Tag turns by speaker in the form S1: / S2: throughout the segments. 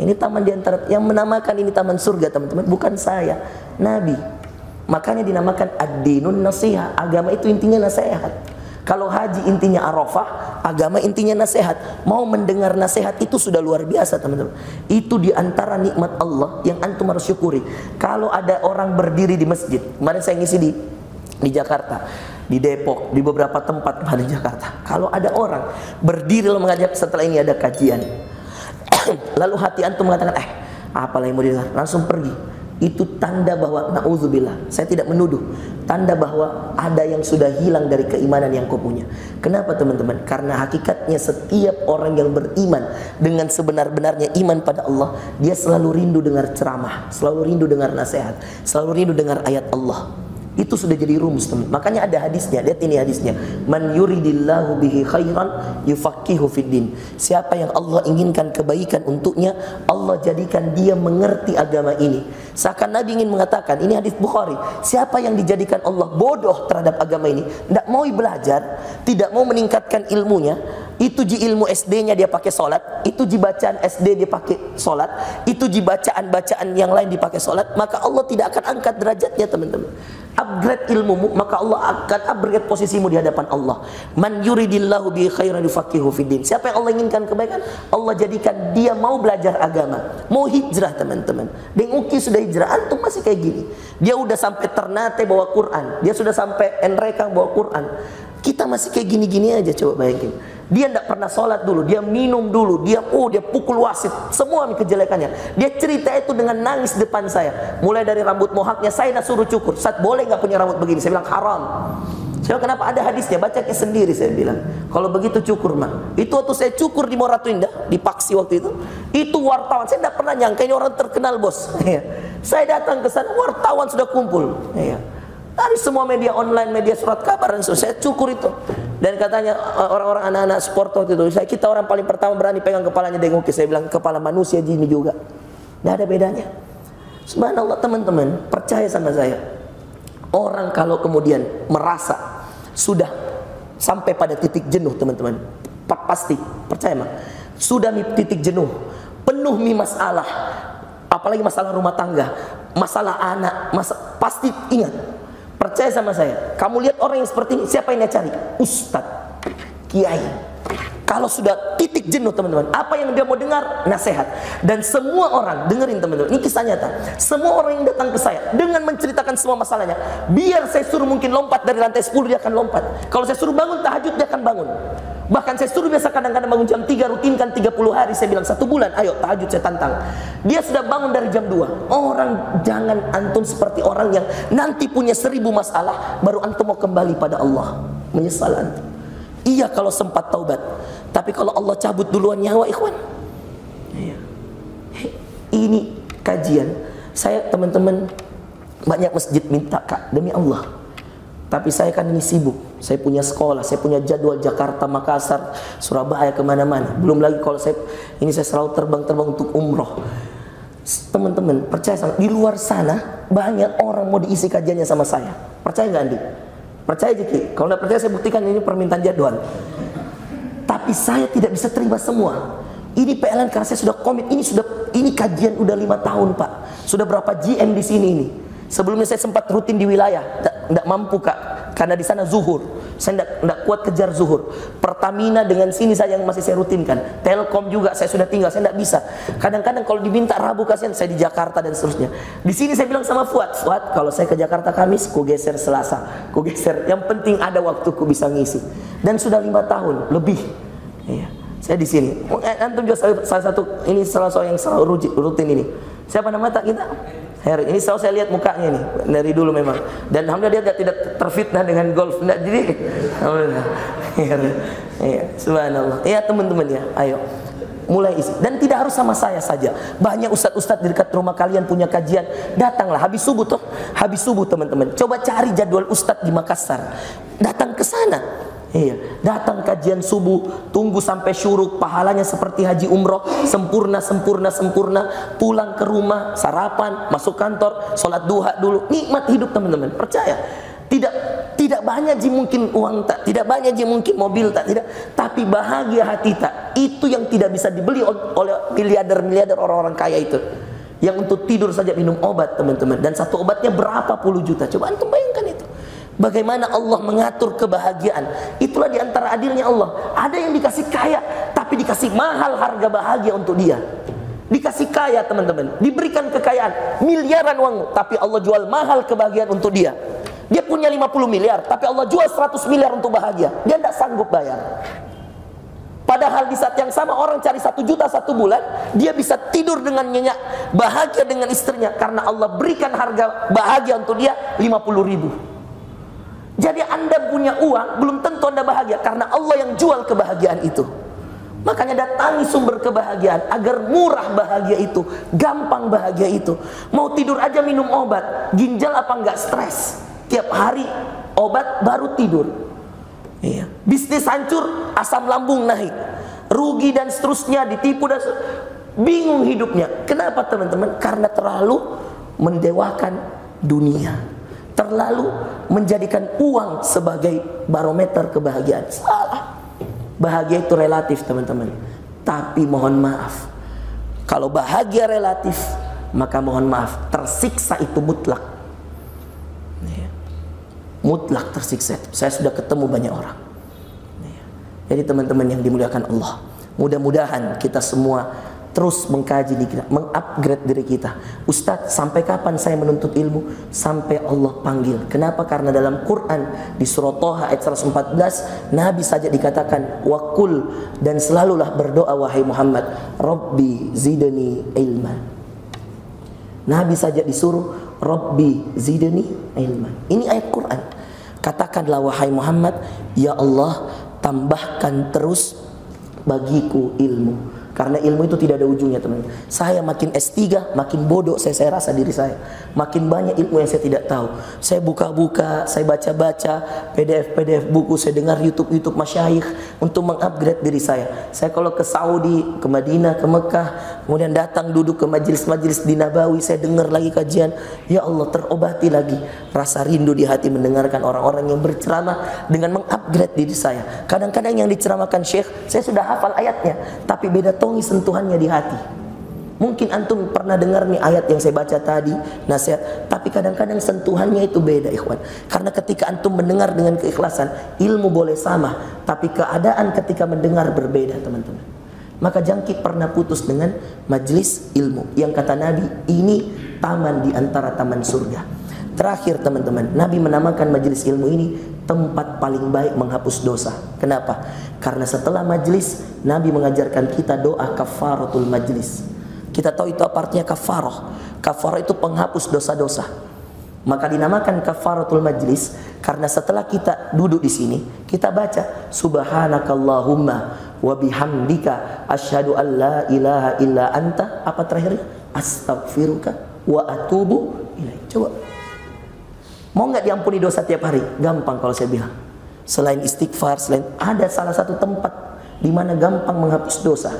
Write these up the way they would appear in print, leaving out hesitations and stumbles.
S1: Ini taman di antara yang menamakan ini taman surga, teman-teman, bukan saya, Nabi. Makanya dinamakan ad-dinun nasiha. Agama itu intinya nasihat. Kalau haji intinya Arafah, agama intinya nasihat. Mau mendengar nasihat itu sudah luar biasa, teman-teman. Itu di antara nikmat Allah yang antum harus syukuri. Kalau ada orang berdiri di masjid, kemarin saya ngisi di Jakarta, di Depok, di beberapa tempat di Jakarta. Kalau ada orang berdiri lalu mengajak setelah ini ada kajian, lalu hati antum mengatakan, apalah yang mau dengar, langsung pergi. Itu tanda bahwa na'udzubillah, saya tidak menuduh, tanda bahwa ada yang sudah hilang dari keimanan yang kau punya. Kenapa, teman-teman? Karena hakikatnya setiap orang yang beriman dengan sebenar-benarnya iman pada Allah, dia selalu rindu dengar ceramah, selalu rindu dengar nasihat, selalu rindu dengar ayat Allah. Itu sudah jadi rumus, teman. Makanya ada hadisnya, lihat ini hadisnya. Man yuridillahu bihi khairan yufaqihu fiddin. Siapa yang Allah inginkan kebaikan untuknya, Allah jadikan dia mengerti agama ini. Seakan Nabi ingin mengatakan, ini hadis Bukhari, siapa yang dijadikan Allah bodoh terhadap agama ini, tidak mau belajar, tidak mau meningkatkan ilmunya, itu di ilmu SD-nya dia pakai sholat, itu di bacaan SD dia pakai sholat, itu di bacaan-bacaan yang lain dipakai sholat, maka Allah tidak akan angkat derajatnya, teman-teman. Upgrade ilmumu, maka Allah akan upgrade posisimu di hadapan Allah. Man yuridillahu bi khairan yufaqihu fiddin. Siapa yang Allah inginkan kebaikan, Allah jadikan dia mau belajar agama, mau hijrah, teman-teman. Deng Uki sudah hijrah, antum masih kayak gini. Dia udah sampai Ternate bawa Quran, dia sudah sampai Enrekang bawa Quran. Kita masih kayak gini-gini aja, coba bayangin. Dia tidak pernah sholat dulu, dia minum dulu, dia pukul wasit, semua kejelekannya. Dia cerita itu dengan nangis depan saya. Mulai dari rambut mohaknya, saya nak suruh cukur. Saat boleh nggak punya rambut begini? Saya bilang haram. Saya bilang, kenapa? Ada hadisnya, baca sendiri. Saya bilang, kalau begitu cukur mah. Itu waktu saya cukur di Moratu Indah, di Paksi waktu itu wartawan. Saya tidak pernah nyangka ini orang terkenal, bos. Saya datang ke sana, wartawan sudah kumpul. Dari semua media online, media surat kabar, dan saya cukur itu. Dan katanya orang-orang anak-anak sport waktu itu, kita orang paling pertama berani pegang kepalanya Deng Uki. Saya bilang, kepala manusia gini juga, tidak ada bedanya. Subhanallah, teman-teman, percaya sama saya. Orang kalau kemudian merasa sudah sampai pada titik jenuh, teman-teman, pasti percaya mah, sudah titik jenuh, penuh masalah, apalagi masalah rumah tangga, masalah anak, pasti ingat. Percaya sama saya, kamu lihat orang yang seperti ini, siapa yang dia cari? Ustadz, kiai. Kalau sudah titik jenuh, teman-teman, apa yang dia mau dengar? Nasihat. Dan semua orang, dengerin teman-teman, ini kisah nyata. Semua orang yang datang ke saya dengan menceritakan semua masalahnya, biar saya suruh mungkin lompat dari lantai 10, dia akan lompat. Kalau saya suruh bangun tahajud, dia akan bangun. Bahkan saya suruh biasa kadang-kadang bangun jam 3, rutinkan 30 hari. Saya bilang 1 bulan, ayo tahajud saya tantang. Dia sudah bangun dari jam 2. Orang, jangan antum seperti orang yang nanti punya 1000 masalah, baru antum mau kembali pada Allah. Menyesal antum. Iya kalau sempat taubat, tapi kalau Allah cabut duluan nyawa, ikhwan. Ini kajian. Saya, teman-teman, banyak masjid minta, Kak, demi Allah. Tapi saya kan ini sibuk. Saya punya sekolah, saya punya jadwal Jakarta, Makassar, Surabaya, kemana-mana. Belum lagi kalau saya selalu terbang untuk umroh. Teman-teman, percaya sama, di luar sana banyak orang mau diisi kajiannya sama saya. Percaya nggak, Andi? Percaya aja, Ki. Kalau nggak percaya saya buktikan, ini permintaan jadwal. Tapi saya tidak bisa terima semua. Ini PLN karena saya sudah komit. Ini kajian udah 5 tahun, Pak. Sudah berapa GM di sini ini? Sebelumnya saya sempat rutin di wilayah, tidak mampu, Kak, karena di sana zuhur. Saya tidak kuat kejar zuhur. Pertamina dengan sini saja yang masih saya rutinkan. Telkom juga saya sudah tinggal, saya tidak bisa. Kadang-kadang kalau diminta Rabu kasihan, saya di Jakarta dan seterusnya. Di sini saya bilang sama Fuad, kalau saya ke Jakarta Kamis, ku geser Selasa, ku geser. Yang penting ada waktu ku bisa ngisi. Dan sudah 5 tahun lebih. Iya. Saya di sini. Antum juga salah satu yang selalu rutin ini. Siapa nama tak kita? Heri. Ini selalu saya lihat mukanya ini dari dulu memang. Dan alhamdulillah dia tidak terfitnah dengan golf. Tidak, jadi alhamdulillah. Iya, subhanallah. Iya, teman-teman ya, ayo mulai isi. Dan tidak harus sama saya saja. Banyak ustadz-ustadz di dekat rumah kalian punya kajian. Datanglah habis subuh toh. Habis subuh, teman-teman. Coba cari jadwal ustadz di Makassar. Datang ke sana. Iya, datang kajian subuh, tunggu sampai syuruk, pahalanya seperti haji umroh, sempurna, pulang ke rumah, sarapan, masuk kantor, sholat duha dulu, nikmat hidup, teman-teman. Percaya, tidak Tidak banyak ji mungkin uang tak, tidak banyak ji mungkin mobil tak, tidak. Tapi bahagia hati tak, itu yang tidak bisa dibeli oleh miliarder-miliarder orang-orang kaya itu. Yang untuk tidur saja minum obat teman-teman, dan satu obatnya berapa puluh juta. Coba antum bayangkan itu. Bagaimana Allah mengatur kebahagiaan. Itulah diantara adilnya Allah. Ada yang dikasih kaya, tapi dikasih mahal harga bahagia untuk dia. Dikasih kaya teman-teman, diberikan kekayaan, miliaran uang, tapi Allah jual mahal kebahagiaan untuk dia. Dia punya 50 miliar, tapi Allah jual 100 miliar untuk bahagia. Dia tidak sanggup bayar. Padahal di saat yang sama orang cari 1 juta 1 bulan, dia bisa tidur dengan nyenyak, bahagia dengan istrinya, karena Allah berikan harga bahagia untuk dia 50 ribu. Jadi Anda punya uang, belum tentu Anda bahagia, karena Allah yang jual kebahagiaan itu. Makanya datangi sumber kebahagiaan agar murah bahagia itu, gampang bahagia itu. Mau tidur aja minum obat, ginjal apa enggak stres? Tiap hari obat baru tidur. Iya. Bisnis hancur, asam lambung naik, rugi dan seterusnya, ditipu dan bingung hidupnya. Kenapa teman-teman? Karena terlalu mendewakan dunia, terlalu menjadikan uang sebagai barometer kebahagiaan. Salah. Bahagia itu relatif teman-teman. Tapi mohon maaf, kalau bahagia relatif, maka mohon maaf, tersiksa itu mutlak. Mutlak tersiksa. Saya sudah ketemu banyak orang. Jadi teman-teman yang dimuliakan Allah, mudah-mudahan kita semua terus mengkaji diri kita, mengupgrade diri kita. Ustadz, sampai kapan saya menuntut ilmu? Sampai Allah panggil. Kenapa? Karena dalam Quran di surah Thaha ayat 114, Nabi saja dikatakan waqul, dan selalulah berdoa wahai Muhammad, Rabbi zidni ilma. Nabi saja disuruh Rabbi zidni ilma. Ini ayat Quran. Katakanlah wahai Muhammad, ya Allah, tambahkan terus bagiku ilmu. Karena ilmu itu tidak ada ujungnya teman-teman. Saya makin S3, makin bodoh saya rasa diri saya. Makin banyak ilmu yang saya tidak tahu. Saya buka-buka, saya baca-baca PDF buku, saya dengar YouTube masyayikh untuk mengupgrade diri saya. Saya kalau ke Saudi, ke Madinah, ke Mekah, kemudian datang duduk ke majelis-majelis di Nabawi, saya dengar lagi kajian. Ya Allah, terobati lagi rasa rindu di hati mendengarkan orang-orang yang berceramah dengan mengupgrade diri saya. Kadang-kadang yang diceramahkan syekh, saya sudah hafal ayatnya, tapi beda tongi sentuhannya di hati. Mungkin antum pernah dengar nih ayat yang saya baca tadi, nasihat, tapi kadang-kadang sentuhannya itu beda ikhwan. Karena ketika antum mendengar dengan keikhlasan, ilmu boleh sama, tapi keadaan ketika mendengar berbeda teman-teman. Maka jangkit pernah putus dengan majlis ilmu yang kata Nabi, ini taman di antara taman surga. Terakhir teman-teman, Nabi menamakan majlis ilmu ini tempat paling baik menghapus dosa. Kenapa? Karena setelah majlis, Nabi mengajarkan kita doa kafaratul majlis. Kita tahu itu apa artinya kafarah. Kafarah itu penghapus dosa-dosa. Maka dinamakan kafaratul majlis karena setelah kita duduk di sini, kita baca subhanakallahumma wa bihamdika asyhadu an la ilaha illa anta, apa terakhirnya? Astaghfiruka wa atubu ilaik. Coba. Mau nggak diampuni dosa tiap hari? Gampang kalau saya bilang. Selain istighfar, selain ada salah satu tempat di mana gampang menghapus dosa.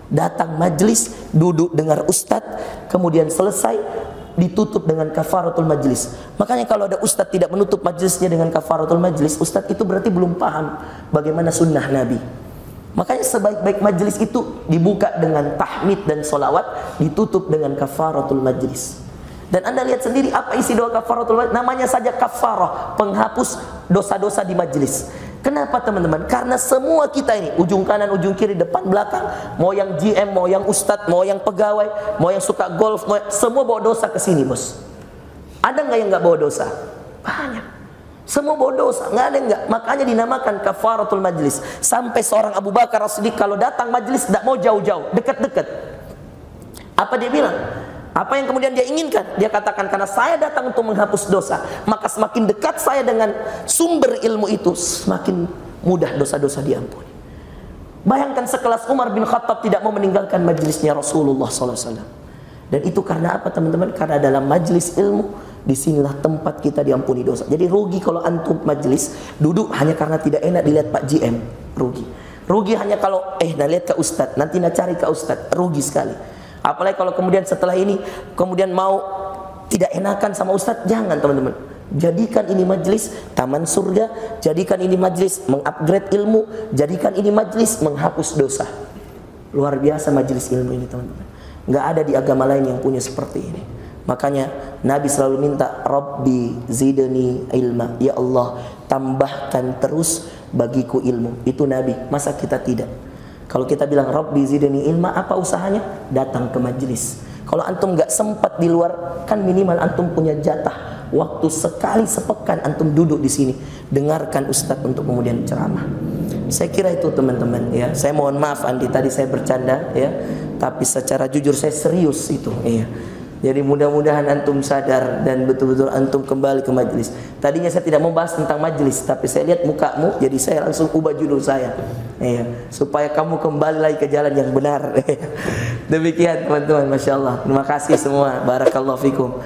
S1: Datang majlis, duduk dengar ustadz, kemudian selesai ditutup dengan kafaratul majlis. Makanya kalau ada ustadz tidak menutup majlisnya dengan kafaratul majlis, ustadz itu berarti belum paham bagaimana sunnah Nabi. Makanya sebaik-baik majlis itu dibuka dengan tahmid dan solawat, ditutup dengan kafaratul majlis. Dan Anda lihat sendiri apa isi doa kafaratul majlis, namanya saja kafarah, penghapus dosa-dosa di majlis. Kenapa teman-teman? Karena semua kita ini, ujung kanan, ujung kiri, depan, belakang, mau yang GM, mau yang ustadz, mau yang pegawai, mau yang suka golf, semua bawa dosa ke sini, bos. Ada nggak yang nggak bawa dosa? Banyak. Semua bawa dosa, nggak ada yang nggak. Makanya dinamakan kafaratul majlis. Sampai seorang Abu Bakar As-Siddiq kalau datang majlis tidak mau jauh-jauh, dekat-dekat. Apa dia bilang? Apa yang kemudian dia inginkan? Dia katakan, karena saya datang untuk menghapus dosa, maka semakin dekat saya dengan sumber ilmu itu, semakin mudah dosa-dosa diampuni. Bayangkan sekelas Umar bin Khattab tidak mau meninggalkan majlisnya Rasulullah SAW. Dan itu karena apa teman-teman? Karena dalam majlis ilmu, disinilah tempat kita diampuni dosa. Jadi rugi kalau antum majlis duduk hanya karena tidak enak dilihat Pak GM, rugi. Rugi hanya kalau lihat ke Ustadz, nanti cari ke Ustadz, rugi sekali. Apalagi kalau kemudian setelah ini kemudian mau tidak enakan sama Ustadz, jangan teman-teman. Jadikan ini majelis taman surga, jadikan ini majelis mengupgrade ilmu, jadikan ini majelis menghapus dosa. Luar biasa majelis ilmu ini teman-teman. Nggak ada di agama lain yang punya seperti ini. Makanya Nabi selalu minta, Rabbi zidni ilma, ya Allah tambahkan terus bagiku ilmu. Itu Nabi, masa kita tidak? Kalau kita bilang Rabbi zidni ilma, apa usahanya? Datang ke majelis. Kalau antum nggak sempat di luar, kan minimal antum punya jatah waktu sekali sepekan antum duduk di sini, dengarkan ustadz untuk kemudian ceramah. Saya kira itu teman-teman ya. Saya mohon maaf Andi, tadi saya bercanda ya, tapi secara jujur saya serius itu ya. Jadi mudah-mudahan antum sadar dan betul-betul antum kembali ke majelis. Tadinya saya tidak mau bahas tentang majelis, tapi saya lihat mukamu, jadi saya langsung ubah judul saya ya, supaya kamu kembali lagi ke jalan yang benar. Demikian teman-teman, Masya Allah. Terima kasih semua. Barakallahu fikum.